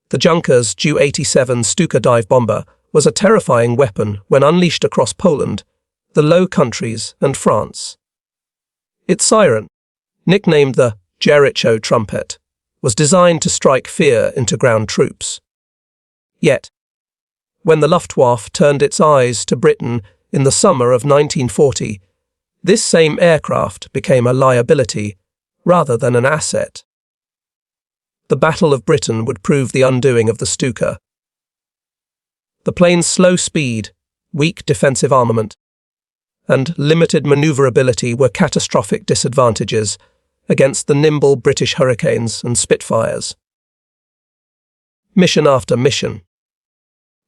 The Junkers Ju-87 Stuka dive bomber was a terrifying weapon when unleashed across Poland, the Low Countries and France. Its siren, nicknamed the Jericho trumpet, was designed to strike fear into ground troops. Yet, when the Luftwaffe turned its eyes to Britain in the summer of 1940, this same aircraft became a liability rather than an asset. The Battle of Britain would prove the undoing of the Stuka. The plane's slow speed, weak defensive armament, and limited maneuverability were catastrophic disadvantages against the nimble British Hurricanes and Spitfires. Mission after mission,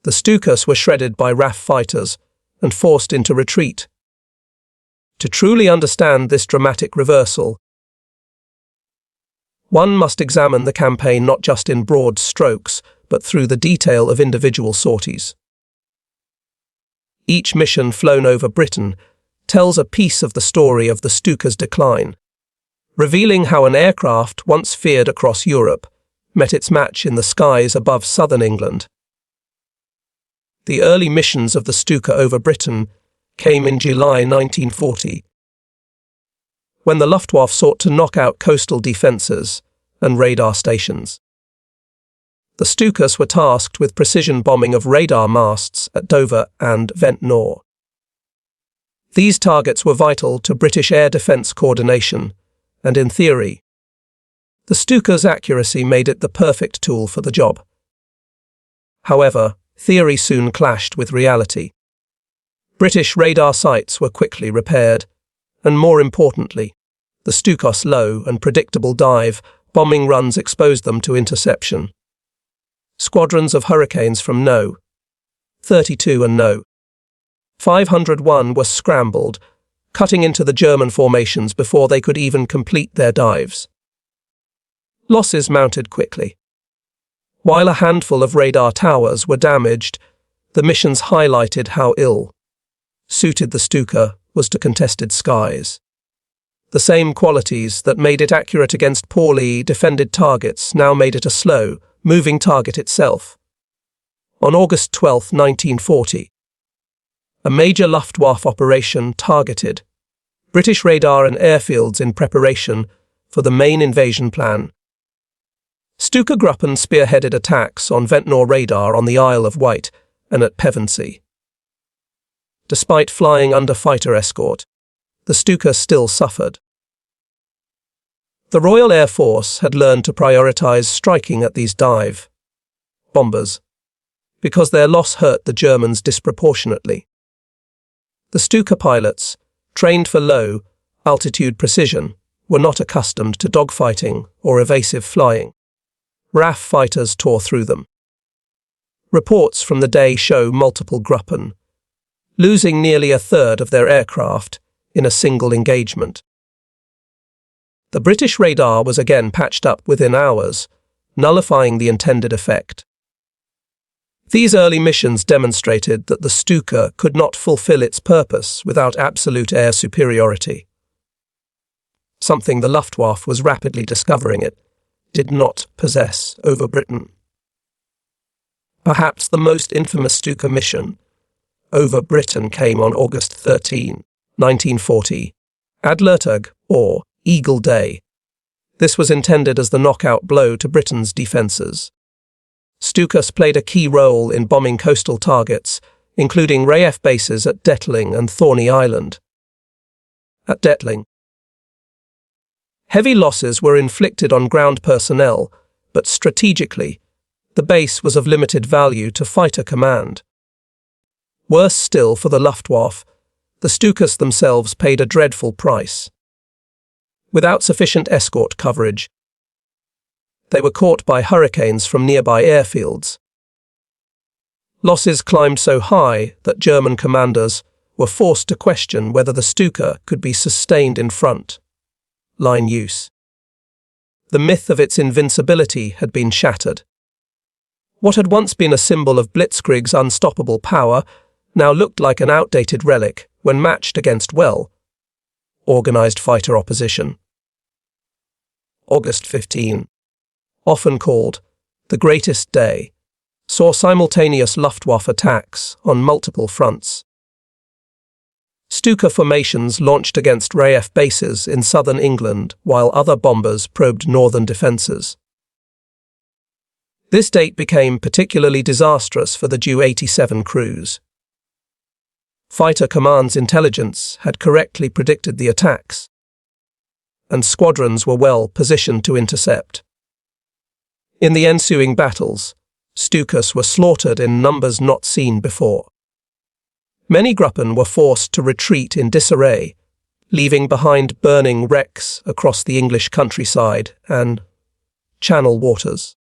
the Stukas were shredded by RAF fighters and forced into retreat. To truly understand this dramatic reversal, one must examine the campaign not just in broad strokes, but through the detail of individual sorties. Each mission flown over Britain tells a piece of the story of the Stuka's decline, revealing how an aircraft once feared across Europe met its match in the skies above southern England. The early missions of the Stuka over Britain came in July 1940, when the Luftwaffe sought to knock out coastal defences and radar stations. The Stukas were tasked with precision bombing of radar masts at Dover and Vent Nor. These targets were vital to British air defence coordination, and in theory, the Stuka's accuracy made it the perfect tool for the job. However, theory soon clashed with reality. British radar sites were quickly repaired, and more importantly, the Stuka's low and predictable dive bombing runs exposed them to interception. Squadrons of Hurricanes from No. 32 and No. 501 were scrambled, cutting into the German formations before they could even complete their dives. Losses mounted quickly. While a handful of radar towers were damaged, the missions highlighted how ill-suited the Stuka was to contested skies. The same qualities that made it accurate against poorly defended targets now made it a slow, moving target itself. On August 12, 1940, a major Luftwaffe operation targeted British radar and airfields in preparation for the main invasion plan. Stuka Gruppen spearheaded attacks on Vent Nor radar on the Isle of Wight and at Pevensey. Despite flying under fighter escort, the Stuka still suffered. The Royal Air Force had learned to prioritise striking at these dive bombers because their loss hurt the Germans disproportionately. The Stuka pilots, trained for low-altitude precision, were not accustomed to dogfighting or evasive flying. RAF fighters tore through them. Reports from the day show multiple Gruppen losing nearly a third of their aircraft in a single engagement. The British radar was again patched up within hours, nullifying the intended effect. These early missions demonstrated that the Stuka could not fulfill its purpose without absolute air superiority. Something the Luftwaffe was rapidly discovering it did not possess over Britain. Perhaps the most infamous Stuka mission over Britain came on August 13, 1940, Adlertag, or Eagle Day. This was intended as the knockout blow to Britain's defences. Stukas played a key role in bombing coastal targets, including RAF bases at Detling and Thorney Island. At Detling, heavy losses were inflicted on ground personnel, but strategically, the base was of limited value to fighter command. Worse still for the Luftwaffe, the Stukas themselves paid a dreadful price. Without sufficient escort coverage, they were caught by Hurricanes from nearby airfields. Losses climbed so high that German commanders were forced to question whether the Stuka could be sustained in front line use. The myth of its invincibility had been shattered. What had once been a symbol of Blitzkrieg's unstoppable power now looked like an outdated relic when matched against well-organized fighter opposition. August 15, often called the greatest day, saw simultaneous Luftwaffe attacks on multiple fronts. Stuka formations launched against RAF bases in southern England, while other bombers probed northern defences. This date became particularly disastrous for the WWII crews. Fighter Command's intelligence had correctly predicted the attacks, and squadrons were well positioned to intercept. In the ensuing battles, Stukas were slaughtered in numbers not seen before. Many Gruppen were forced to retreat in disarray, leaving behind burning wrecks across the English countryside and Channel waters.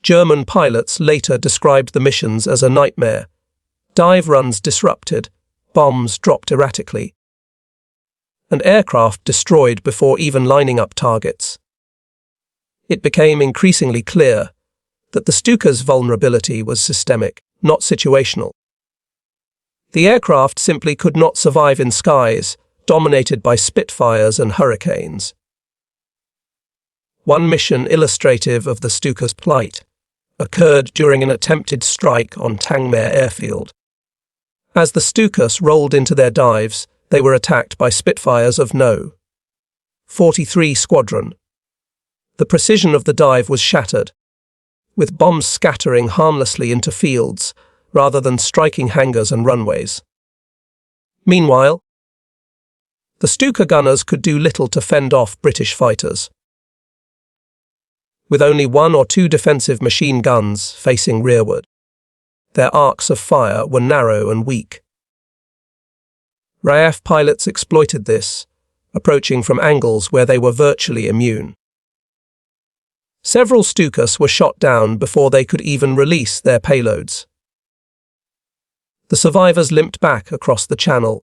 German pilots later described the missions as a nightmare. Dive runs disrupted, bombs dropped erratically, and aircraft destroyed before even lining up targets. It became increasingly clear that the Stuka's vulnerability was systemic, not situational. The aircraft simply could not survive in skies dominated by Spitfires and Hurricanes. One mission illustrative of the Stuka's plight occurred during an attempted strike on Tangmere airfield. As the Stukas rolled into their dives, they were attacked by Spitfires of No. 43 Squadron. The precision of the dive was shattered, with bombs scattering harmlessly into fields rather than striking hangars and runways. Meanwhile, the Stuka gunners could do little to fend off British fighters. With only 1 or 2 defensive machine guns facing rearward, their arcs of fire were narrow and weak. RAF pilots exploited this, approaching from angles where they were virtually immune. Several Stukas were shot down before they could even release their payloads. The survivors limped back across the Channel,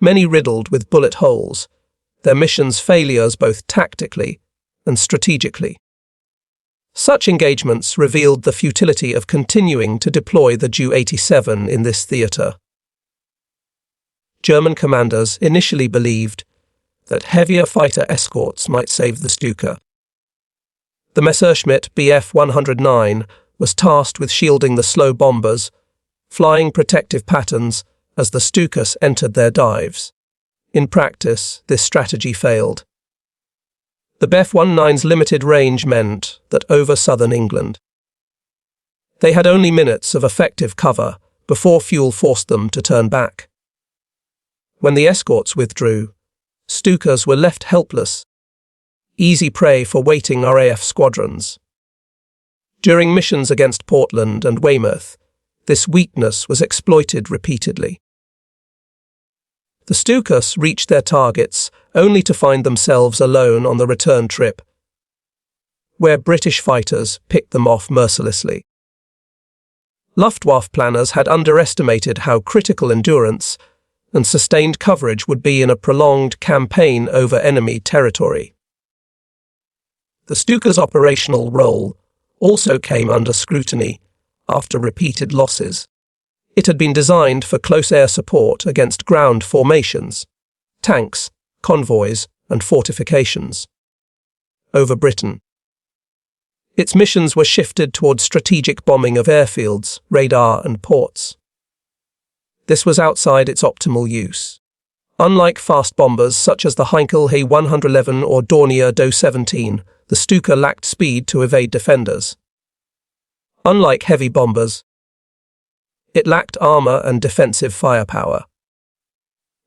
many riddled with bullet holes, their mission's failures both tactically and strategically. Such engagements revealed the futility of continuing to deploy the WWII in this theatre. German commanders initially believed that heavier fighter escorts might save the Stuka. The Messerschmitt Bf 109 was tasked with shielding the slow bombers, flying protective patterns as the Stukas entered their dives. In practice, this strategy failed. The Bf 109's limited range meant that over southern England, they had only minutes of effective cover before fuel forced them to turn back. When the escorts withdrew, Stukas were left helpless, easy prey for waiting RAF squadrons. During missions against Portland and Weymouth, this weakness was exploited repeatedly. The Stukas reached their targets only to find themselves alone on the return trip, where British fighters picked them off mercilessly. Luftwaffe planners had underestimated how critical endurance and sustained coverage would be in a prolonged campaign over enemy territory. The Stuka's operational role also came under scrutiny after repeated losses. It had been designed for close air support against ground formations, tanks, convoys, and fortifications over Britain. Its missions were shifted towards strategic bombing of airfields, radar, and ports. This was outside its optimal use. Unlike fast bombers such as the Heinkel He 111 or Dornier Do 17, the Stuka lacked speed to evade defenders. Unlike heavy bombers, it lacked armour and defensive firepower.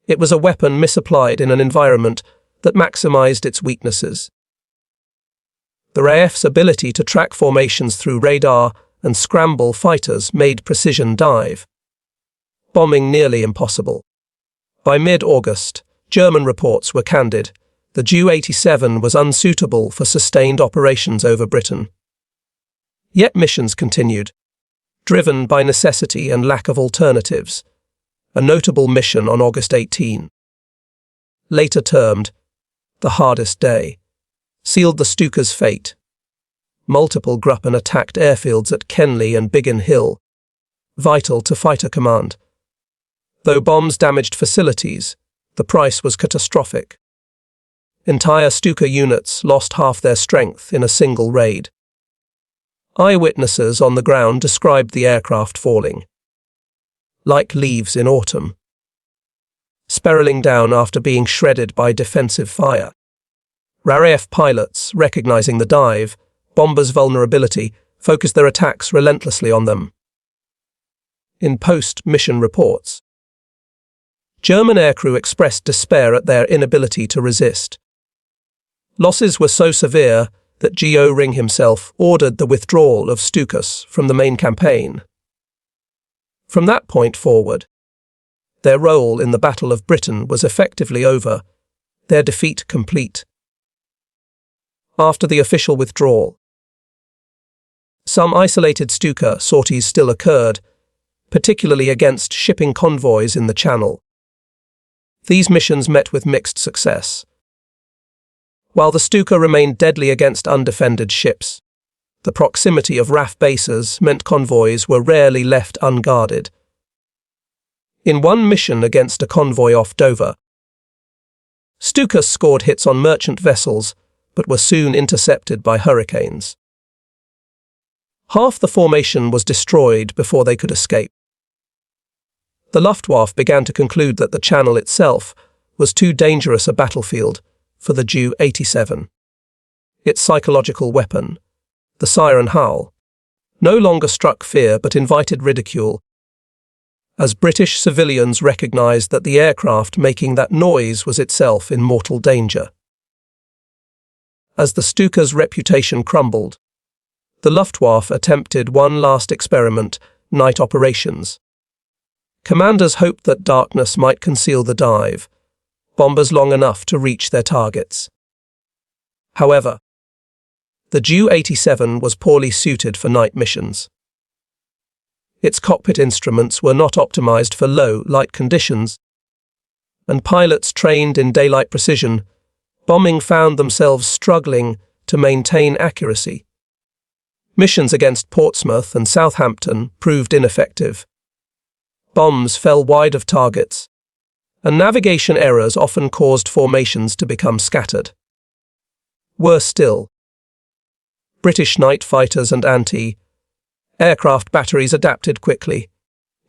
It was a weapon misapplied in an environment that maximised its weaknesses. The RAF's ability to track formations through radar and scramble fighters made precision dive bombing nearly impossible. By mid-August, German reports were candid. The WWII was unsuitable for sustained operations over Britain. Yet missions continued, driven by necessity and lack of alternatives. A notable mission on August 18, later termed the Hardest Day, sealed the Stuka's fate. Multiple Gruppen attacked airfields at Kenley and Biggin Hill, vital to fighter command. Though bombs damaged facilities, the price was catastrophic. Entire Stuka units lost half their strength in a single raid. Eyewitnesses on the ground described the aircraft falling, like leaves in autumn, spiraling down after being shredded by defensive fire. RAF pilots, recognizing the dive bomber's vulnerability, focused their attacks relentlessly on them. In post-mission reports, German aircrew expressed despair at their inability to resist. Losses were so severe that Geo Ring himself ordered the withdrawal of Stukas from the main campaign. From that point forward, their role in the Battle of Britain was effectively over, their defeat complete. After the official withdrawal, some isolated Stuka sorties still occurred, particularly against shipping convoys in the Channel. These missions met with mixed success. While the Stuka remained deadly against undefended ships, the proximity of RAF bases meant convoys were rarely left unguarded. In one mission against a convoy off Dover, Stuka scored hits on merchant vessels, but were soon intercepted by Hurricanes. Half the formation was destroyed before they could escape. The Luftwaffe began to conclude that the Channel itself was too dangerous a battlefield for the WWII. Its psychological weapon, the siren howl, no longer struck fear but invited ridicule, as British civilians recognized that the aircraft making that noise was itself in mortal danger. As the Stuka's reputation crumbled, the Luftwaffe attempted one last experiment, night operations. Commanders hoped that darkness might conceal the dive, bombers long enough to reach their targets. However, the WWII was poorly suited for night missions. Its cockpit instruments were not optimized for low light conditions, and pilots trained in daylight precision bombing found themselves struggling to maintain accuracy. Missions against Portsmouth and Southampton proved ineffective. Bombs fell wide of targets, and navigation errors often caused formations to become scattered. Worse still, British night fighters and anti-aircraft batteries adapted quickly,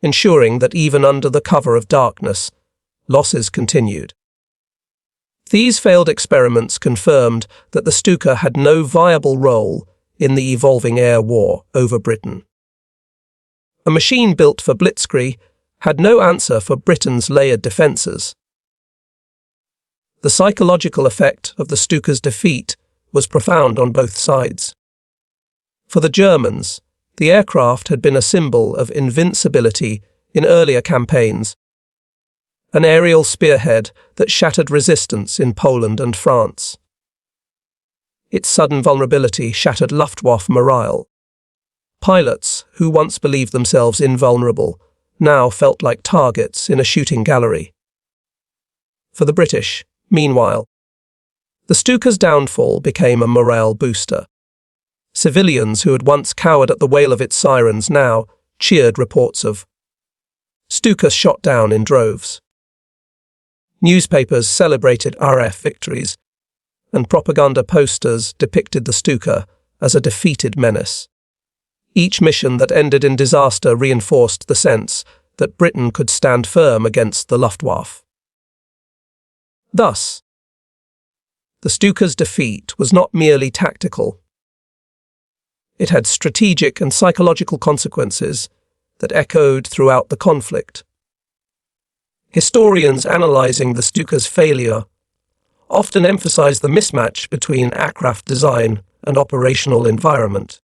ensuring that even under the cover of darkness, losses continued. These failed experiments confirmed that the Stuka had no viable role in the evolving air war over Britain. A machine built for blitzkrieg had no answer for Britain's layered defences. The psychological effect of the Stuka's defeat was profound on both sides. For the Germans, the aircraft had been a symbol of invincibility in earlier campaigns, an aerial spearhead that shattered resistance in Poland and France. Its sudden vulnerability shattered Luftwaffe morale. Pilots, who once believed themselves invulnerable, now felt like targets in a shooting gallery. For the British, meanwhile, the Stuka's downfall became a morale booster. Civilians who had once cowered at the wail of its sirens now cheered reports of Stuka shot down in droves. Newspapers celebrated RAF victories, and propaganda posters depicted the Stuka as a defeated menace. Each mission that ended in disaster reinforced the sense that Britain could stand firm against the Luftwaffe. Thus, the Stuka's defeat was not merely tactical. It had strategic and psychological consequences that echoed throughout the conflict. Historians analysing the Stuka's failure often emphasise the mismatch between aircraft design and operational environment.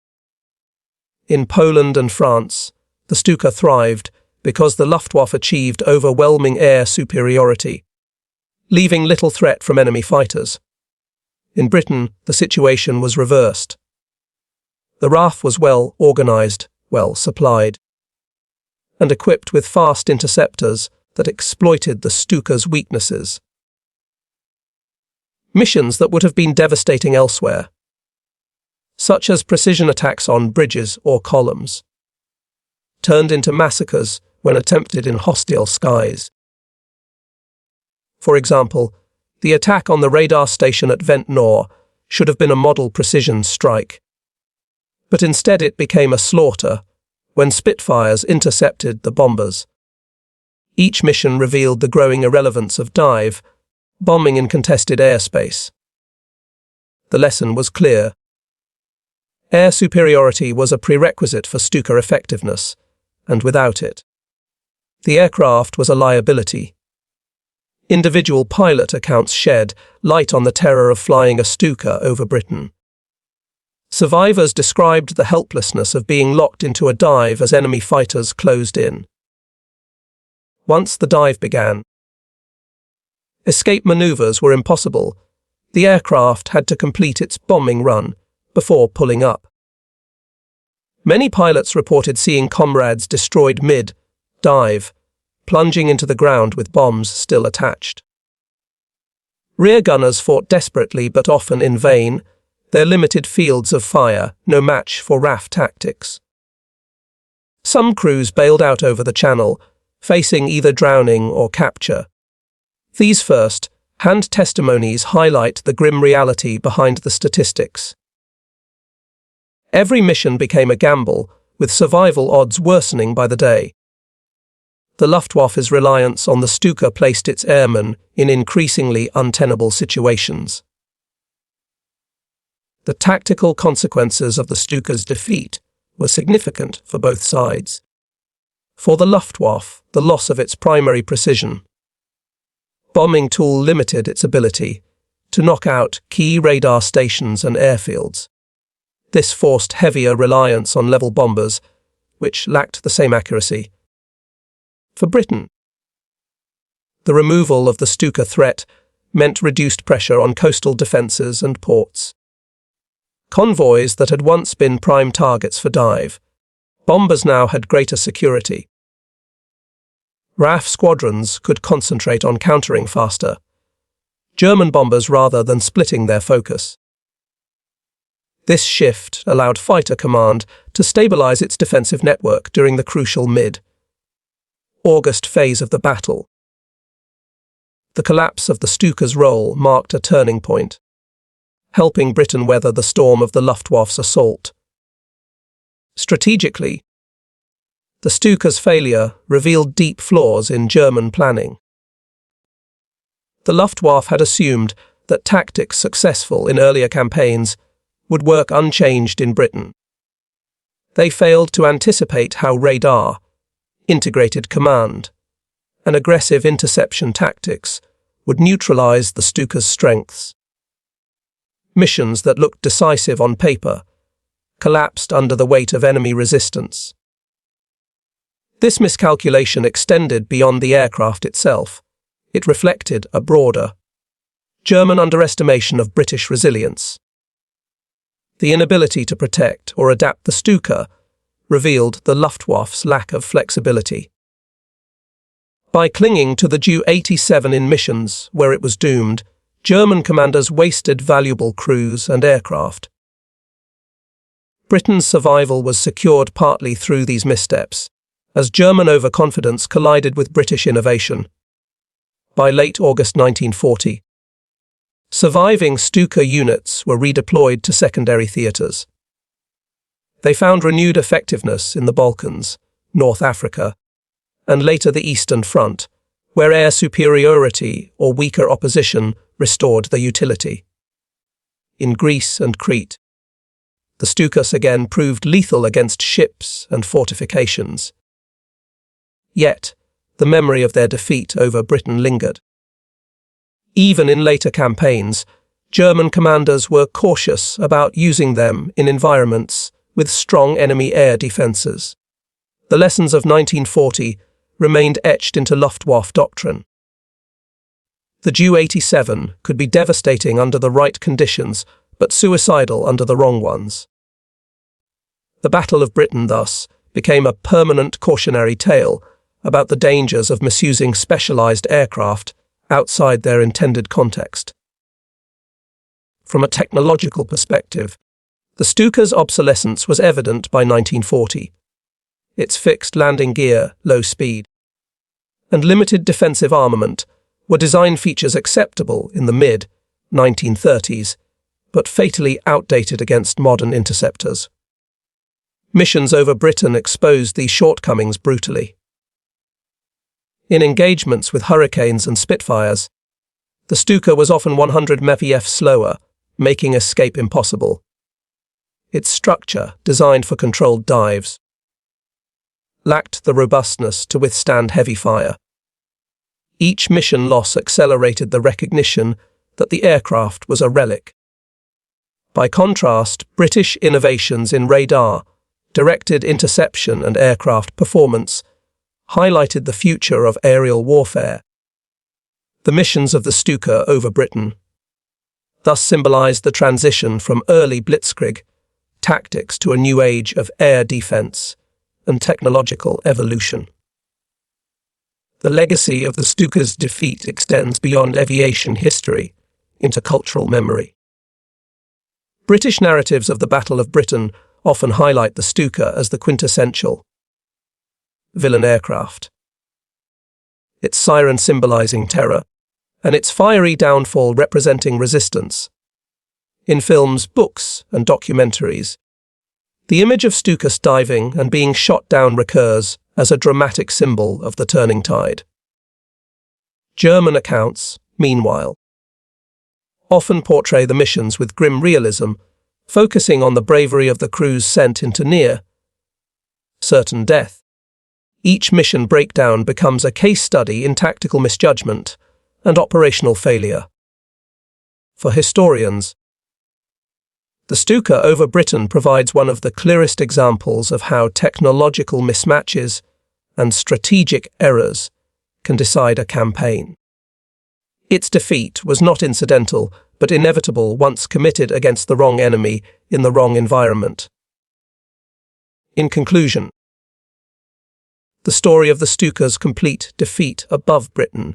In Poland and France, the Stuka thrived because the Luftwaffe achieved overwhelming air superiority, leaving little threat from enemy fighters. In Britain, the situation was reversed. The RAF was well organised, well supplied, and equipped with fast interceptors that exploited the Stuka's weaknesses. Missions that would have been devastating elsewhere, such as precision attacks on bridges or columns, turned into massacres when attempted in hostile skies. For example, the attack on the radar station at Vent Nord should have been a model precision strike. But instead it became a slaughter when Spitfires intercepted the bombers. Each mission revealed the growing irrelevance of dive, bombing in contested airspace. The lesson was clear. Air superiority was a prerequisite for Stuka effectiveness, and without it, the aircraft was a liability. Individual pilot accounts shed light on the terror of flying a Stuka over Britain. Survivors described the helplessness of being locked into a dive as enemy fighters closed in. Once the dive began, escape maneuvers were impossible. The aircraft had to complete its bombing run before pulling up. Many pilots reported seeing comrades destroyed mid-dive, plunging into the ground with bombs still attached. Rear gunners fought desperately but often in vain, their limited fields of fire no match for RAF tactics. Some crews bailed out over the channel, facing either drowning or capture. These first-hand testimonies highlight the grim reality behind the statistics. Every mission became a gamble, with survival odds worsening by the day. The Luftwaffe's reliance on the Stuka placed its airmen in increasingly untenable situations. The tactical consequences of the Stuka's defeat were significant for both sides. For the Luftwaffe, the loss of its primary precision bombing tool limited its ability to knock out key radar stations and airfields. This forced heavier reliance on level bombers, which lacked the same accuracy. For Britain, the removal of the Stuka threat meant reduced pressure on coastal defences and ports. Convoys that had once been prime targets for dive, bombers now had greater security. RAF squadrons could concentrate on countering faster, German bombers rather than splitting their focus. This shift allowed Fighter Command to stabilise its defensive network during the crucial mid-August phase of the battle. The collapse of the Stuka's role marked a turning point, helping Britain weather the storm of the Luftwaffe's assault. Strategically, the Stuka's failure revealed deep flaws in German planning. The Luftwaffe had assumed that tactics successful in earlier campaigns would work unchanged in Britain. They failed to anticipate how radar, integrated command, and aggressive interception tactics would neutralize the Stuka's strengths. Missions that looked decisive on paper collapsed under the weight of enemy resistance. This miscalculation extended beyond the aircraft itself. It reflected a broader German underestimation of British resilience. The inability to protect or adapt the Stuka revealed the Luftwaffe's lack of flexibility. By clinging to the WWII in missions where it was doomed, German commanders wasted valuable crews and aircraft. Britain's survival was secured partly through these missteps, as German overconfidence collided with British innovation. By late August 1940, surviving Stuka units were redeployed to secondary theatres. They found renewed effectiveness in the Balkans, North Africa, and later the Eastern Front, where air superiority or weaker opposition restored their utility. In Greece and Crete, the Stukas again proved lethal against ships and fortifications. Yet, the memory of their defeat over Britain lingered. Even in later campaigns, German commanders were cautious about using them in environments with strong enemy air defences. The lessons of 1940 remained etched into Luftwaffe doctrine. The WWII could be devastating under the right conditions, but suicidal under the wrong ones. The Battle of Britain, thus, became a permanent cautionary tale about the dangers of misusing specialised aircraft outside their intended context. From a technological perspective, the Stuka's obsolescence was evident by 1940. Its fixed landing gear, low speed, and limited defensive armament were design features acceptable in the mid-1930s, but fatally outdated against modern interceptors. Missions over Britain exposed these shortcomings brutally. In engagements with Hurricanes and Spitfires, the Stuka was often 100 mpf slower, making escape impossible. Its structure, designed for controlled dives, lacked the robustness to withstand heavy fire. Each mission loss accelerated the recognition that the aircraft was a relic. By contrast, British innovations in radar, directed interception and aircraft performance highlighted the future of aerial warfare. The missions of the Stuka over Britain thus symbolized the transition from early blitzkrieg tactics to a new age of air defense and technological evolution. The legacy of the Stuka's defeat extends beyond aviation history into cultural memory. British narratives of the Battle of Britain often highlight the Stuka as the quintessential villain aircraft, its siren symbolizing terror, and its fiery downfall representing resistance. In films, books, and documentaries, the image of Stuka diving and being shot down recurs as a dramatic symbol of the turning tide. German accounts, meanwhile, often portray the missions with grim realism, focusing on the bravery of the crews sent into near certain death. Each mission breakdown becomes a case study in tactical misjudgment and operational failure. For historians, the Stuka over Britain provides one of the clearest examples of how technological mismatches and strategic errors can decide a campaign. Its defeat was not incidental, but inevitable once committed against the wrong enemy in the wrong environment. In conclusion, the story of the Stuka's complete defeat above Britain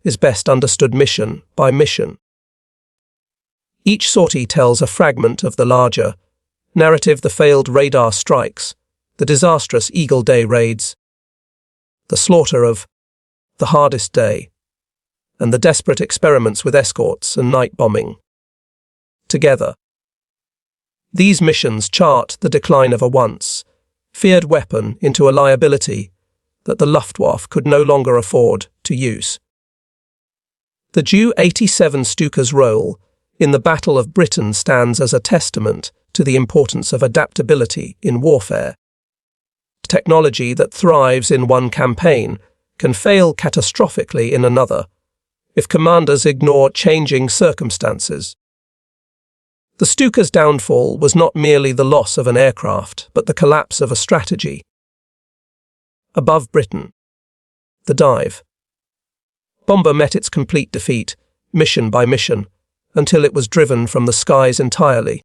is best understood mission by mission. Each sortie tells a fragment of the larger narrative: the failed radar strikes, the disastrous Eagle Day raids, the slaughter of the Hardest Day, and the desperate experiments with escorts and night bombing. Together, these missions chart the decline of a once feared weapon into a liability that the Luftwaffe could no longer afford to use. The Ju-87 Stuka's role in the Battle of Britain stands as a testament to the importance of adaptability in warfare. Technology that thrives in one campaign can fail catastrophically in another if commanders ignore changing circumstances. The Stuka's downfall was not merely the loss of an aircraft, but the collapse of a strategy. Above Britain, the dive bomber met its complete defeat, mission by mission, until it was driven from the skies entirely.